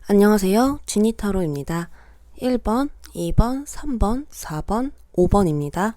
안녕하세요. 지니타로입니다. 1번, 2번, 3번, 4번, 5번입니다.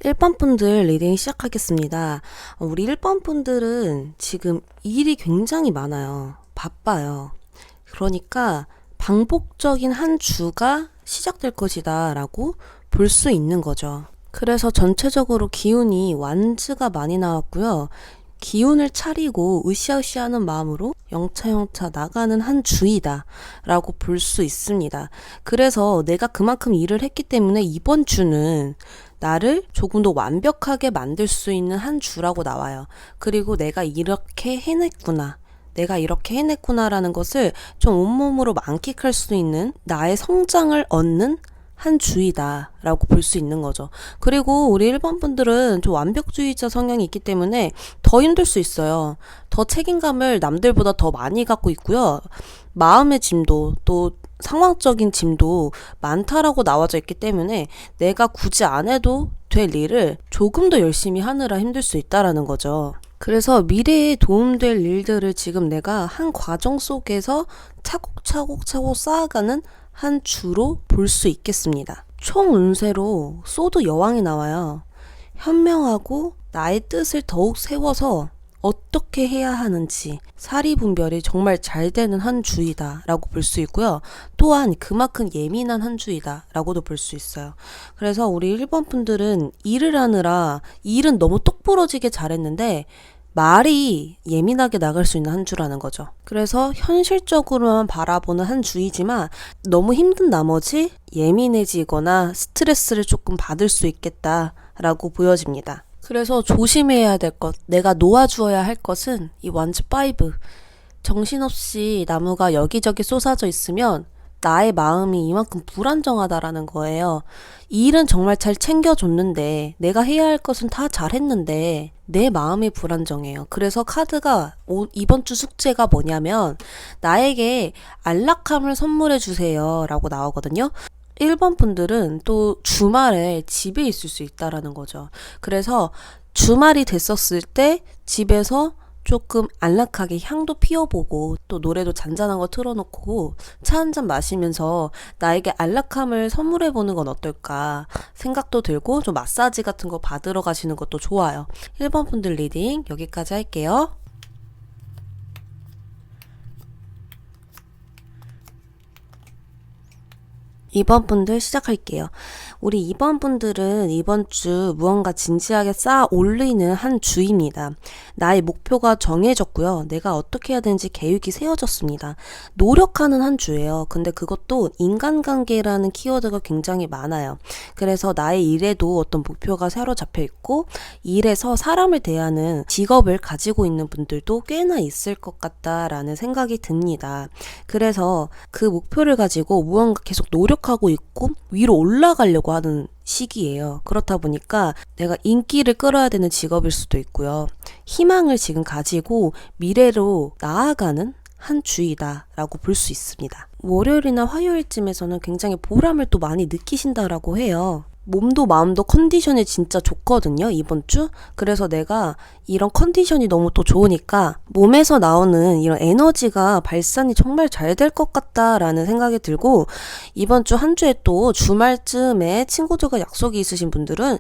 1번 분들 리딩 시작하겠습니다. 우리 1번 분들은 지금 일이 굉장히 많아요. 바빠요. 그러니까 반복적인 한 주가 시작될 것이다 라고 볼 수 있는 거죠. 그래서 전체적으로 기운이 완즈가 많이 나왔고요. 기운을 차리고 으쌰으쌰하는 마음으로 영차영차 나가는 한 주이다 라고 볼 수 있습니다. 그래서 내가 그만큼 일을 했기 때문에 이번 주는 나를 조금 더 완벽하게 만들 수 있는 한 주라고 나와요. 그리고 내가 이렇게 해냈구나. 내가 이렇게 해냈구나라는 것을 좀 온몸으로 만끽할 수 있는 나의 성장을 얻는 한 주이다 라고 볼 수 있는 거죠. 그리고 우리 1번 분들은 좀 완벽주의자 성향이 있기 때문에 더 힘들 수 있어요. 더 책임감을 남들보다 더 많이 갖고 있고요. 마음의 짐도 또 상황적인 짐도 많다라고 나와져 있기 때문에 내가 굳이 안 해도 될 일을 조금 더 열심히 하느라 힘들 수 있다라는 거죠. 그래서 미래에 도움될 일들을 지금 내가 한 과정 속에서 차곡차곡 쌓아가는 한 주로 볼 수 있겠습니다. 총 운세로 소드 여왕이 나와요. 현명하고 나의 뜻을 더욱 세워서 어떻게 해야 하는지 사리분별이 정말 잘 되는 한 주이다 라고 볼 수 있고요. 또한 그만큼 예민한 한 주이다 라고도 볼 수 있어요. 그래서 우리 1번 분들은 일을 하느라 일은 너무 똑부러지게 잘했는데 말이 예민하게 나갈 수 있는 한 주라는 거죠. 그래서 현실적으로만 바라보는 한 주이지만 너무 힘든 나머지 예민해지거나 스트레스를 조금 받을 수 있겠다라고 보여집니다. 그래서 조심해야 될 것, 내가 놓아주어야 할 것은 이 완즈 5. 정신없이 나무가 여기저기 쏟아져 있으면 나의 마음이 이만큼 불안정하다라는 거예요. 이 일은 정말 잘 챙겨줬는데 내가 해야 할 것은 다 잘했는데 내 마음이 불안정해요. 그래서 카드가 이번 주 숙제가 뭐냐면 나에게 안락함을 선물해 주세요 라고 나오거든요. 1번 분들은 또 주말에 집에 있을 수 있다라는 거죠. 그래서 주말이 됐었을 때 집에서 조금 안락하게 향도 피워보고 또 노래도 잔잔한 거 틀어놓고 차 한 잔 마시면서 나에게 안락함을 선물해보는 건 어떨까 생각도 들고 좀 마사지 같은 거 받으러 가시는 것도 좋아요. 1번 분들 리딩 여기까지 할게요. 2번 분들 시작할게요. 우리 2번 분들은 이번 주 무언가 진지하게 쌓아 올리는 한 주입니다. 나의 목표가 정해졌고요. 내가 어떻게 해야 되는지 계획이 세워졌습니다. 노력하는 한 주예요. 근데 그것도 인간관계라는 키워드가 굉장히 많아요. 그래서 나의 일에도 어떤 목표가 사로잡혀 있고 일에서 사람을 대하는 직업을 가지고 있는 분들도 꽤나 있을 것 같다라는 생각이 듭니다. 그래서 그 목표를 가지고 무언가 계속 노력하고 있고 위로 올라가려고 하는 시기예요. 그렇다 보니까 내가 인기를 끌어야 되는 직업일 수도 있고요. 희망을 지금 가지고 미래로 나아가는 한 주이다 라고 볼 수 있습니다. 월요일이나 화요일쯤에서는 굉장히 보람을 또 많이 느끼신다라고 해요. 몸도 마음도 컨디션이 진짜 좋거든요, 이번 주. 그래서 내가 이런 컨디션이 너무 또 좋으니까 몸에서 나오는 이런 에너지가 발산이 정말 잘 될 것 같다라는 생각이 들고, 이번 주 한 주에 또 주말쯤에 친구들과 약속이 있으신 분들은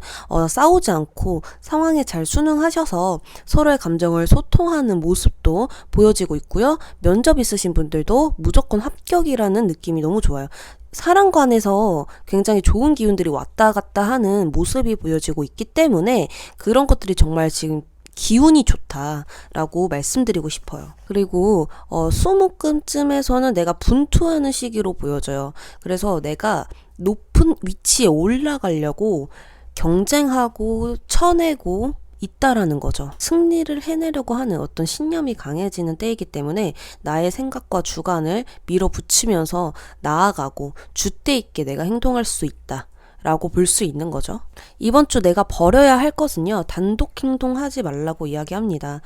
싸우지 않고 상황에 잘 순응하셔서 서로의 감정을 소통하는 모습도 보여지고 있고요. 면접 있으신 분들도 무조건 합격이라는 느낌이 너무 좋아요. 사랑관에서 굉장히 좋은 기운들이 왔다 갔다 하는 모습이 보여지고 있기 때문에 그런 것들이 정말 지금 기운이 좋다라고 말씀드리고 싶어요. 그리고 수목금쯤에서는 내가 분투하는 시기로 보여져요. 그래서 내가 높은 위치에 올라가려고 경쟁하고 쳐내고 있다라는 거죠. 승리를 해내려고 하는 어떤 신념이 강해지는 때이기 때문에 나의 생각과 주관을 밀어붙이면서 나아가고 줏대 있게 내가 행동할 수 있다 라고 볼 수 있는 거죠. 이번 주 내가 버려야 할 것은요, 단독 행동하지 말라고 이야기합니다.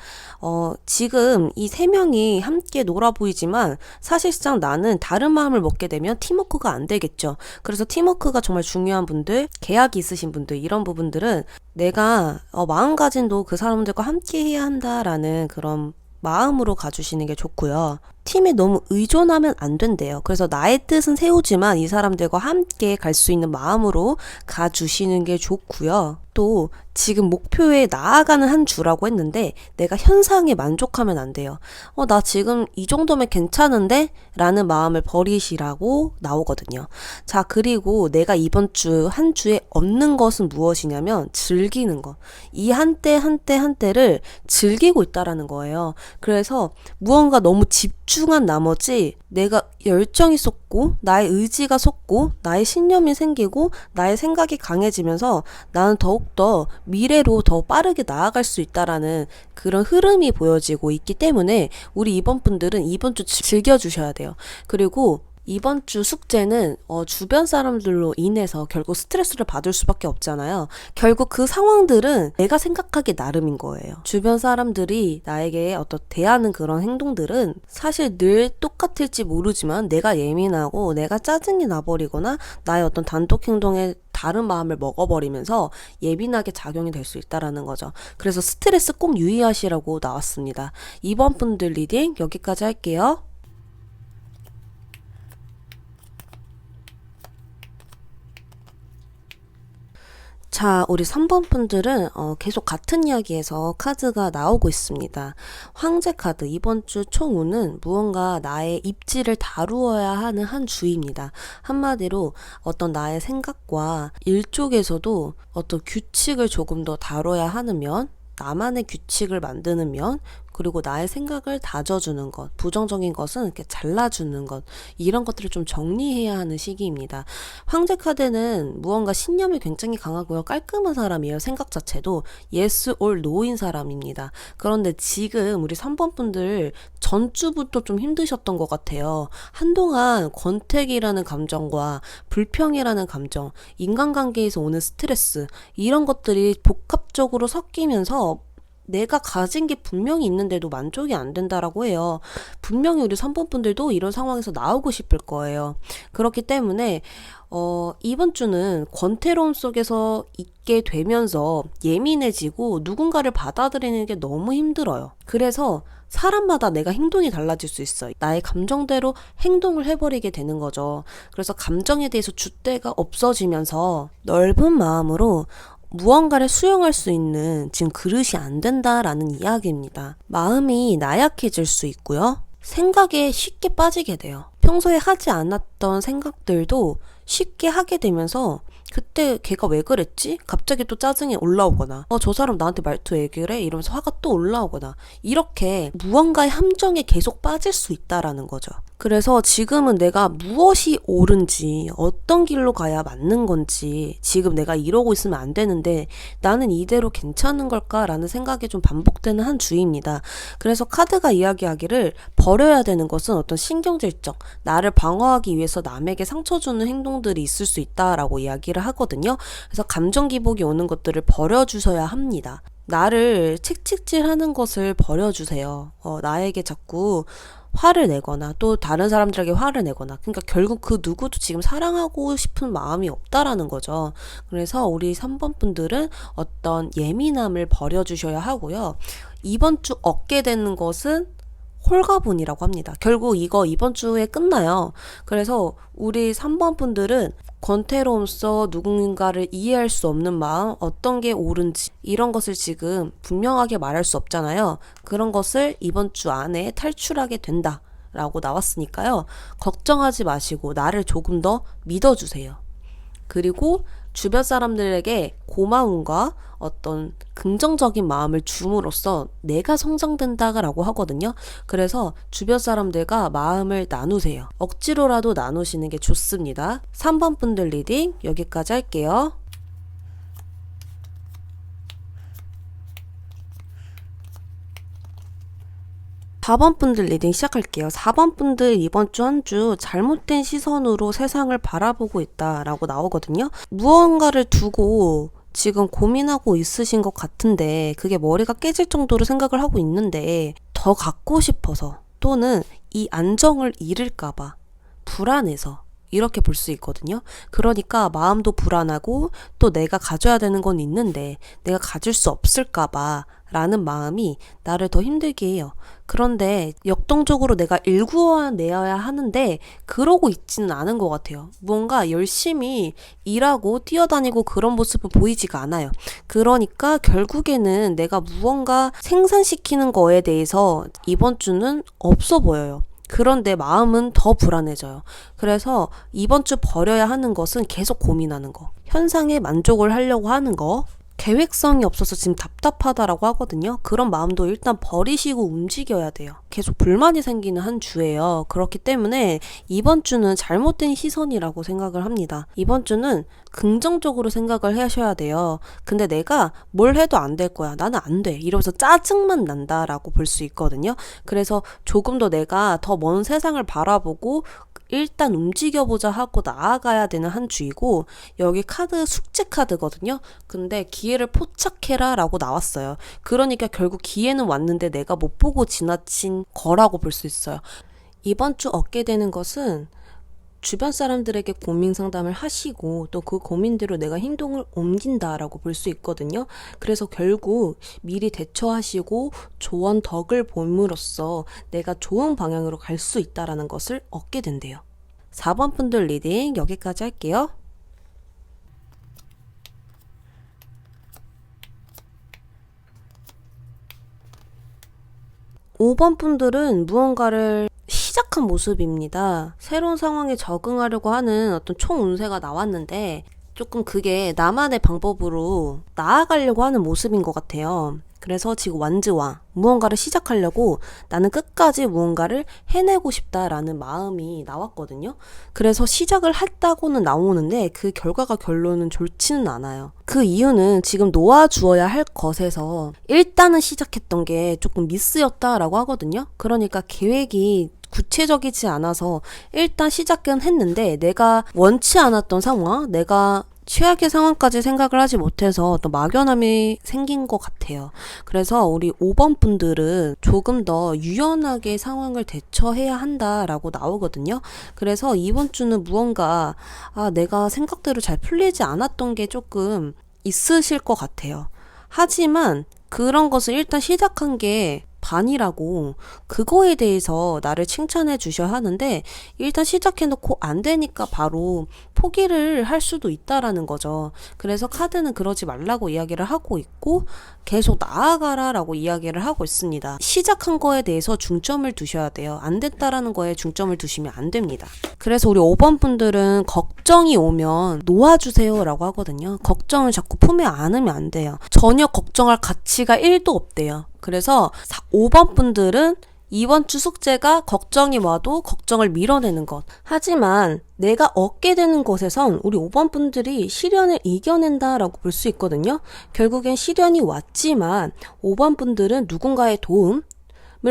지금 이 세 명이 함께 놀아 보이지만 사실상 나는 다른 마음을 먹게 되면 팀워크가 안 되겠죠. 그래서 팀워크가 정말 중요한 분들, 계약이 있으신 분들, 이런 부분들은 내가 마음가짐도 그 사람들과 함께 해야 한다라는 그런 마음으로 가주시는 게 좋고요. 팀에 너무 의존하면 안 된대요. 그래서 나의 뜻은 세우지만 이 사람들과 함께 갈 수 있는 마음으로 가주시는 게 좋고요. 또 지금 목표에 나아가는 한 주라고 했는데 내가 현상에 만족하면 안 돼요. 나 지금 이 정도면 괜찮은데? 라는 마음을 버리시라고 나오거든요. 자, 그리고 내가 이번 주 한 주에 얻는 것은 무엇이냐면 즐기는 것. 이 한때 한때를 즐기고 있다라는 거예요. 그래서 무언가 너무 집중한 나머지 내가 열정이 솟고 나의 의지가 솟고 나의 신념이 생기고 나의 생각이 강해지면서 나는 더욱더 미래로 더 빠르게 나아갈 수 있다라는 그런 흐름이 보여지고 있기 때문에 우리 이번 분들은 이번 주 즐겨주셔야 돼요. 그리고 이번 주 숙제는 주변 사람들로 인해서 결국 스트레스를 받을 수밖에 없잖아요. 결국 그 상황들은 내가 생각하기 나름인 거예요. 주변 사람들이 나에게 대하는 그런 행동들은 사실 늘 똑같을지 모르지만 내가 예민하고 내가 짜증이 나버리거나 나의 단독 행동에 다른 마음을 먹어버리면서 예민하게 작용이 될 수 있다라는 거죠. 그래서 스트레스 꼭 유의하시라고 나왔습니다. 이번 분들 리딩 여기까지 할게요. 자, 우리 3번 분들은 계속 같은 이야기에서 카드가 나오고 있습니다. 황제 카드, 이번 주 총운은 무언가 나의 입지를 다루어야 하는 한 주입니다. 한마디로 나의 생각과 일 쪽에서도 규칙을 조금 더 다뤄야 하는 면, 나만의 규칙을 만드는 면, 그리고 나의 생각을 다져주는 것, 부정적인 것은 이렇게 잘라주는 것, 이런 것들을 좀 정리해야 하는 시기입니다. 황제 카드는 무언가 신념이 굉장히 강하고요. 깔끔한 사람이에요. 생각 자체도 yes or no인 사람입니다. 그런데 지금 우리 3번 분들 전주부터 좀 힘드셨던 것 같아요. 한동안 권태기라는 감정과 불평이라는 감정, 인간관계에서 오는 스트레스, 이런 것들이 복합적으로 섞이면서 내가 가진 게 분명히 있는데도 만족이 안 된다라고 해요. 분명히 우리 3번 분들도 이런 상황에서 나오고 싶을 거예요. 그렇기 때문에 이번 주는 권태로움 속에서 있게 되면서 예민해지고 누군가를 받아들이는 게 너무 힘들어요. 그래서 사람마다 내가 행동이 달라질 수 있어요. 나의 감정대로 행동을 해버리게 되는 거죠. 그래서 감정에 대해서 줏대가 없어지면서 넓은 마음으로 무언가를 수용할 수 있는 지금 그릇이 안 된다라는 이야기입니다. 마음이 나약해질 수 있고요. 생각에 쉽게 빠지게 돼요. 평소에 하지 않았던 생각들도 쉽게 하게 되면서 그때 걔가 왜 그랬지? 갑자기 또 짜증이 올라오거나 저 사람 나한테 말투 왜 그래? 이러면서 화가 또 올라오거나 이렇게 무언가의 함정에 계속 빠질 수 있다라는 거죠. 그래서 지금은 내가 무엇이 옳은지 어떤 길로 가야 맞는 건지 지금 내가 이러고 있으면 안 되는데 나는 이대로 괜찮은 걸까라는 생각이 좀 반복되는 한 주입니다. 그래서 카드가 이야기하기를 버려야 되는 것은 어떤 신경질적, 나를 방어하기 위해서 남에게 상처 주는 행동들이 있을 수 있다라고 이야기를 하거든요. 그래서 감정 기복이 오는 것들을 버려주셔야 합니다. 나를 책찍질하는 것을 버려주세요. 나에게 자꾸 화를 내거나 또 다른 사람들에게 화를 내거나 그러니까 결국 그 누구도 지금 사랑하고 싶은 마음이 없다라는 거죠. 그래서 우리 3번 분들은 어떤 예민함을 버려주셔야 하고요. 이번 주 얻게 되는 것은 홀가분이라고 합니다. 결국 이거 이번 주에 끝나요. 그래서 우리 3번 분들은 권태로움서 누군가를 이해할 수 없는 마음, 어떤 게 옳은지 이런 것을 지금 분명하게 말할 수 없잖아요. 그런 것을 이번 주 안에 탈출하게 된다 라고 나왔으니까요. 걱정하지 마시고 나를 조금 더 믿어주세요. 그리고 주변 사람들에게 고마움과 어떤 긍정적인 마음을 줌으로써 내가 성장된다라고 하거든요. 그래서 주변 사람들과 마음을 나누세요. 억지로라도 나누시는 게 좋습니다. 3번 분들 리딩 여기까지 할게요. 4번 분들 리딩 시작할게요. 4번 분들 이번 주 한 주 잘못된 시선으로 세상을 바라보고 있다라고 나오거든요. 무언가를 두고 지금 고민하고 있으신 것 같은데 그게 머리가 깨질 정도로 생각을 하고 있는데 더 갖고 싶어서 또는 이 안정을 잃을까봐 불안해서 이렇게 볼 수 있거든요. 그러니까 마음도 불안하고 또 내가 가져야 되는 건 있는데 내가 가질 수 없을까봐 라는 마음이 나를 더 힘들게 해요. 그런데 역동적으로 내가 일구어내야 하는데 그러고 있지는 않은 것 같아요. 뭔가 열심히 일하고 뛰어다니고 그런 모습은 보이지가 않아요. 그러니까 결국에는 내가 무언가 생산시키는 거에 대해서 이번 주는 없어 보여요. 그런데 마음은 더 불안해져요. 그래서 이번 주 버려야 하는 것은 계속 고민하는 거. 현상에 만족을 하려고 하는 거. 계획성이 없어서 지금 답답하다라고 하거든요. 그런 마음도 일단 버리시고 움직여야 돼요. 계속 불만이 생기는 한 주예요. 그렇기 때문에 이번 주는 잘못된 시선이라고 생각을 합니다. 이번 주는 긍정적으로 생각을 하셔야 돼요. 근데 내가 뭘 해도 안 될 거야. 나는 안 돼. 이러면서 짜증만 난다라고 볼 수 있거든요. 그래서 조금 더 내가 더 먼 세상을 바라보고 일단 움직여보자 하고 나아가야 되는 한 주이고, 여기 카드 숙제 카드거든요. 근데 기회를 포착해라 라고 나왔어요. 그러니까 결국 기회는 왔는데 내가 못 보고 지나친 거라고 볼 수 있어요. 이번 주 얻게 되는 것은 주변 사람들에게 고민 상담을 하시고 또 그 고민대로 내가 행동을 옮긴다라고 볼 수 있거든요. 그래서 결국 미리 대처하시고 조언 덕을 봄으로써 내가 좋은 방향으로 갈 수 있다라는 것을 얻게 된대요. 4번 분들 리딩 여기까지 할게요. 5번 분들은 무언가를 시작한 모습입니다. 새로운 상황에 적응하려고 하는 어떤 총 운세가 나왔는데 조금 그게 나만의 방법으로 나아가려고 하는 모습인 것 같아요. 그래서 지금 완즈와 무언가를 시작하려고 나는 끝까지 무언가를 해내고 싶다라는 마음이 나왔거든요. 그래서 시작을 했다고는 나오는데 그 결과가 결론은 좋지는 않아요. 그 이유는 지금 놓아주어야 할 것에서 일단은 시작했던 게 조금 미스였다라고 하거든요. 그러니까 계획이 구체적이지 않아서 일단 시작은 했는데 내가 원치 않았던 상황, 내가 최악의 상황까지 생각을 하지 못해서 또 막연함이 생긴 것 같아요. 그래서 우리 5번 분들은 조금 더 유연하게 상황을 대처해야 한다라고 나오거든요. 그래서 이번 주는 무언가 내가 생각대로 잘 풀리지 않았던 게 조금 있으실 것 같아요. 하지만 그런 것을 일단 시작한 게 반이라고 그거에 대해서 나를 칭찬해 주셔야 하는데 일단 시작해놓고 안 되니까 바로 포기를 할 수도 있다라는 거죠. 그래서 카드는 그러지 말라고 이야기를 하고 있고 계속 나아가라 라고 이야기를 하고 있습니다. 시작한 거에 대해서 중점을 두셔야 돼요. 안 됐다라는 거에 중점을 두시면 안 됩니다. 그래서 우리 5번 분들은 걱정이 오면 놓아주세요 라고 하거든요. 걱정을 자꾸 품에 안으면 안 돼요. 전혀 걱정할 가치가 1도 없대요. 그래서 5번 분들은 이번 주 숙제가 걱정이 와도 걱정을 밀어내는 것. 하지만 내가 얻게 되는 것에선 우리 5번 분들이 시련을 이겨낸다라고 볼 수 있거든요. 결국엔 시련이 왔지만 5번 분들은 누군가의 도움을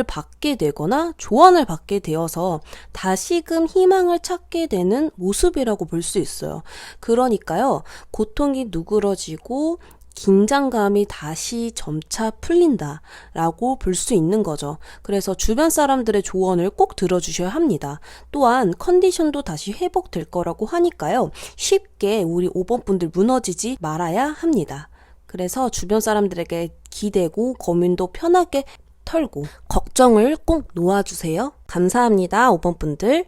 받게 되거나 조언을 받게 되어서 다시금 희망을 찾게 되는 모습이라고 볼 수 있어요. 그러니까요, 고통이 누그러지고 긴장감이 다시 점차 풀린다라고 볼 수 있는 거죠. 그래서 주변 사람들의 조언을 꼭 들어주셔야 합니다. 또한 컨디션도 다시 회복될 거라고 하니까요. 쉽게 우리 5번 분들 무너지지 말아야 합니다. 그래서 주변 사람들에게 기대고 고민도 편하게 털고 걱정을 꼭 놓아주세요. 감사합니다, 5번 분들.